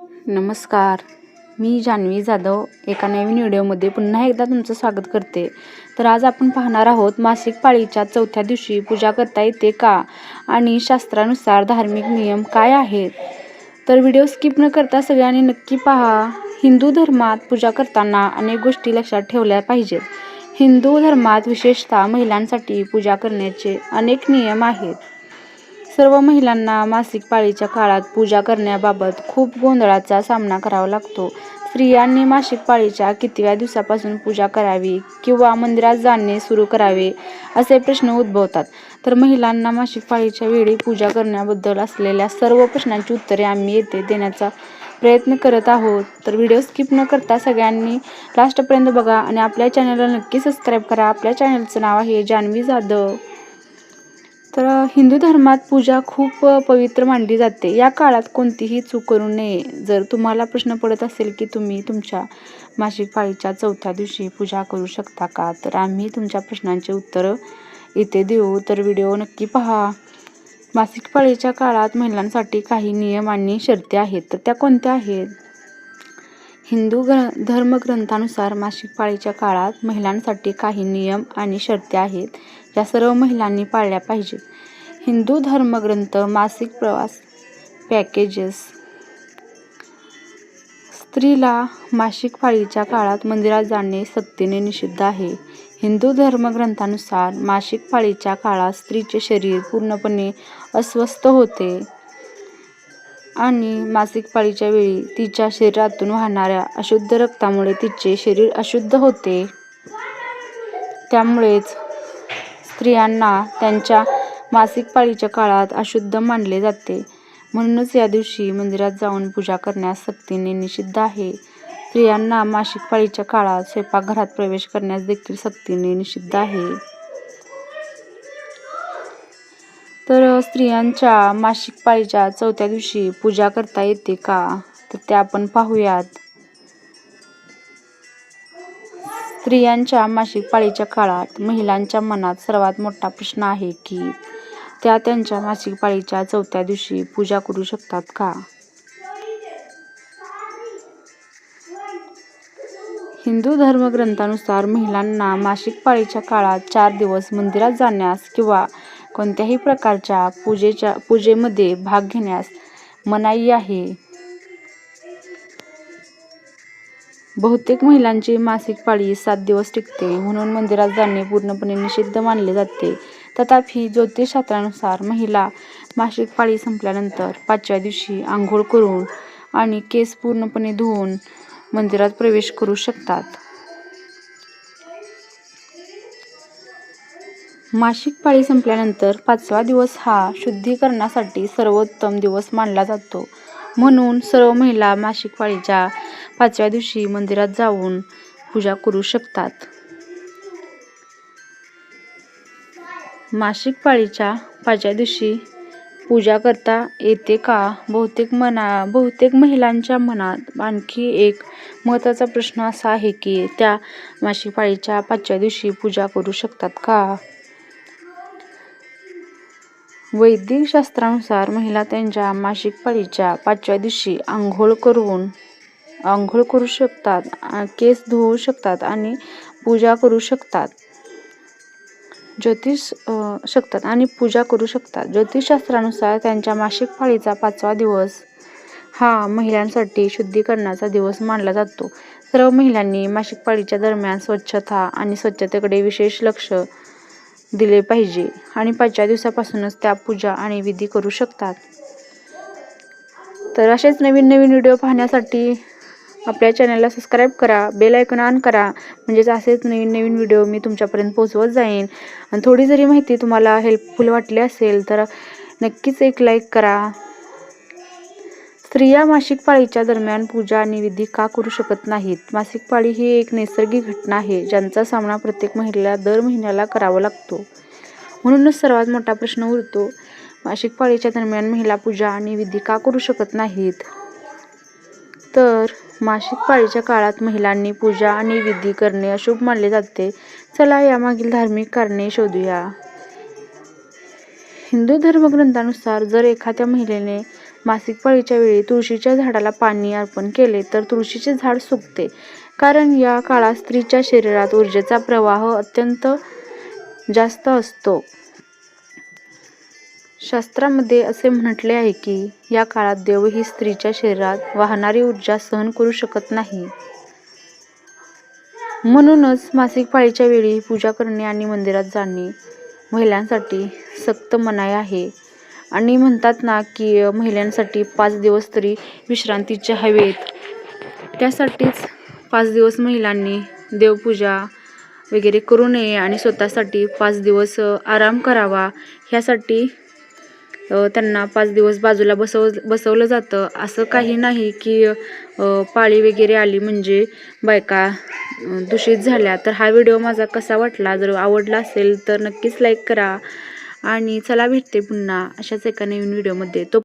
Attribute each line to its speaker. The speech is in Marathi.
Speaker 1: नमस्कार, मी जान्हवी जाधव एका नवीन व्हिडिओमध्ये पुन्हा एकदा तुमचं स्वागत करते. तर आज आपण पाहणार आहोत मासिक पाळीच्या चौथ्या दिवशी पूजा करता येते का आणि शास्त्रानुसार धार्मिक नियम काय आहेत. तर व्हिडिओ स्किप न करता सगळ्यांनी नक्की पहा. हिंदू धर्मात पूजा करताना अनेक गोष्टी लक्षात ठेवल्या पाहिजेत. हिंदू धर्मात विशेषतः महिलांसाठी पूजा करण्याचे अनेक नियम आहेत. सर्व महिलांना मासिक पाळीच्या काळात पूजा करण्याबाबत खूप गोंधळाचा सामना करावा लागतो. स्त्रियांनी मासिक पाळीच्या कितव्या दिवसापासून पूजा करावी किंवा मंदिरात जाणे सुरू करावे असे प्रश्न उद्भवतात. तर महिलांना मासिक पाळीच्या वेळी पूजा करण्याबद्दल असलेल्या सर्व प्रश्नांची उत्तरे आम्ही येथे देण्याचा प्रयत्न करत आहोत. तर व्हिडिओ स्किप न करता सगळ्यांनी लास्टपर्यंत बघा आणि आपल्या चॅनलला नक्की सबस्क्राईब करा. आपल्या चॅनलचं नाव आहे जान्हवी जाधव. तर हिंदू धर्मात पूजा खूप पवित्र मानली जाते. या काळात कोणतीही चूक करू नये. जर तुम्हाला प्रश्न पडत असेल की तुम्ही तुमच्या मासिक पाळीच्या चौथ्या दिवशी पूजा करू शकता का, तर आम्ही तुमच्या प्रश्नांचे उत्तर इथे देऊ. तर व्हिडिओ नक्की पहा. मासिक पाळीच्या काळात महिलांसाठी काही नियम आणि शर्ती आहेत. तर त्या कोणत्या आहेत? हिंदू धर्मग्रंथानुसार मासिक पाळीच्या काळात महिलांसाठी काही नियम आणि शर्ती आहेत ज्या सर्व महिलांनी पाळल्या पाहिजेत. हिंदू धर्मग्रंथ मासिक प्रवास पॅकेजेस. स्त्रीला मासिक पाळीच्या काळात मंदिरात जाणे सक्तीने निषिद्ध आहे. हिंदू धर्मग्रंथानुसार मासिक पाळीच्या काळात स्त्रीचे शरीर पूर्णपणे अस्वस्थ होते आणि मासिक पाळीच्या वेळी तिच्या शरीरातून वाहणाऱ्या अशुद्ध रक्तामुळे तिचे शरीर अशुद्ध होते. त्यामुळेच स्त्रियांना त्यांच्या मासिक पाळीच्या काळात अशुद्ध मानले जाते. म्हणूनच या दिवशी मंदिरात जाऊन पूजा करण्यास सक्तीने निषिद्ध आहे. स्त्रियांना मासिक पाळीच्या काळात स्वयंपाकघरात प्रवेश करण्यास देखील सक्तीने निषिद्ध आहे. तर स्त्रियांच्या मासिक पाळीच्या चौथ्या दिवशी पूजा करता येते का, तर ते आपण पाहूयात. स्त्रियांच्या मासिक पाळीच्या काळात महिलांच्या मनात सर्वात मोठा प्रश्न आहे की त्या त्यांच्या मासिक पाळीच्या चौथ्या दिवशी पूजा करू शकतात का. हिंदू धर्मग्रंथानुसार महिलांना मासिक पाळीच्या काळात 4 दिवस मंदिरात जाण्यास किंवा कोणत्याही प्रकारच्या पूजेमध्ये भाग घेण्यास मनाई आहे. बहुतेक महिलांची मासिक पाळी 7 दिवस टिकते, म्हणून मंदिरात जाणे पूर्णपणे निषिद्ध मानले जाते. तथापि ज्योतिषशास्त्रानुसार महिला मासिक पाळी संपल्यानंतर 5व्या दिवशी आंघोळ करून आणि केस पूर्णपणे धुवून मंदिरात प्रवेश करू शकतात. मासिक पाळी संपल्यानंतर 5वा दिवस हा शुद्धीकरणासाठी सर्वोत्तम दिवस मानला जातो. म्हणून सर्व महिला मासिक पाळीच्या 5व्या दिवशी मंदिरात जाऊन पूजा करू शकतात. मासिक पाळीच्या 5व्या दिवशी पूजा करता येते का? बहुतेक महिलांच्या मनात आणखी एक महत्त्वाचा प्रश्न असा आहे की त्या मासिक पाळीच्या 5व्या दिवशी पूजा करू शकतात का. वैदिक शास्त्रानुसार महिला त्यांच्या मासिक पाळीच्या 5व्या दिवशी आंघोळ करू शकतात, केस धुवू शकतात आणि पूजा करू शकतात. ज्योतिषशास्त्रानुसार त्यांच्या मासिक पाळीचा 5वा दिवस हा महिलांसाठी शुद्धीकरणाचा दिवस मानला जातो. सर्व महिलांनी मासिक पाळीच्या दरम्यान स्वच्छता आणि स्वच्छतेकडे विशेष लक्ष दिले पाहिजे आणि 5व्या दिवसापासूनच त्या पूजा आणि विधी करू शकतात. तर असेच नवीन व्हिडिओ पाहण्यासाठी आपल्या चॅनलला सबस्क्राईब करा, बेल आयकॉन ऑन करा, म्हणजेच असेच नवीन व्हिडिओ मी तुमच्यापर्यंत पोहोचवत जाईन. आणि थोडी जरी माहिती तुम्हाला हेल्पफुल वाटली असेल तर नक्कीच एक लाईक करा. स्त्रिया मासिक पाळीच्या दरम्यान पूजा आणि विधी का करू शकत नाहीत? मासिक पाळी ही एक नैसर्गिक घटना आहे ज्यांचा सामना प्रत्येक महिलेला दर महिन्याला करावा लागतो. म्हणूनच सर्वात मोठा प्रश्न उरतो, मासिक पाळीच्या दरम्यान महिला पूजा आणि विधी का करू शकत नाहीत. तर मासिक पाळीच्या काळात महिलांनी पूजा आणि विधी करणे अशुभ मानले जाते. चला यामागील धार्मिक कारणे शोधूया. हिंदू धर्मग्रंथानुसार जर एखाद्या महिलेने मासिक पाळीच्या वेळी तुळशीच्या झाडाला पाणी अर्पण केले तर तुळशीचे झाड सुकते, कारण या काळात स्त्रीच्या शरीरात ऊर्जेचा प्रवाह अत्यंत जास्त असतो. शास्त्रामध्ये असे म्हटले आहे की या काळात देवही स्त्रीच्या शरीरात वाहणारी ऊर्जा सहन करू शकत नाही. म्हणूनच मासिक पाळीच्या वेळी पूजा करणे आणि मंदिरात जाणे महिलांसाठी सक्त मनाई आहे. आणि म्हणतात ना की महिलांसाठी 5 दिवस तरी विश्रांतीचे हवेत. त्यासाठीच 5 दिवस महिलांनी देवपूजा वगैरे करू नये आणि स्वतःसाठी 5 दिवस आराम करावा. ह्यासाठी त्यांना 5 दिवस बाजूला बसवलं जातं. असं काही नाही की पाळी वगैरे आली म्हणजे बायका दूषित झाल्या. तर हा व्हिडिओ माझा कसा वाटला, जर आवडला असेल तर नक्कीच लाईक करा. आणि चला भेटते पुन्हा अशाच एका नवीन व्हिडिओमध्ये.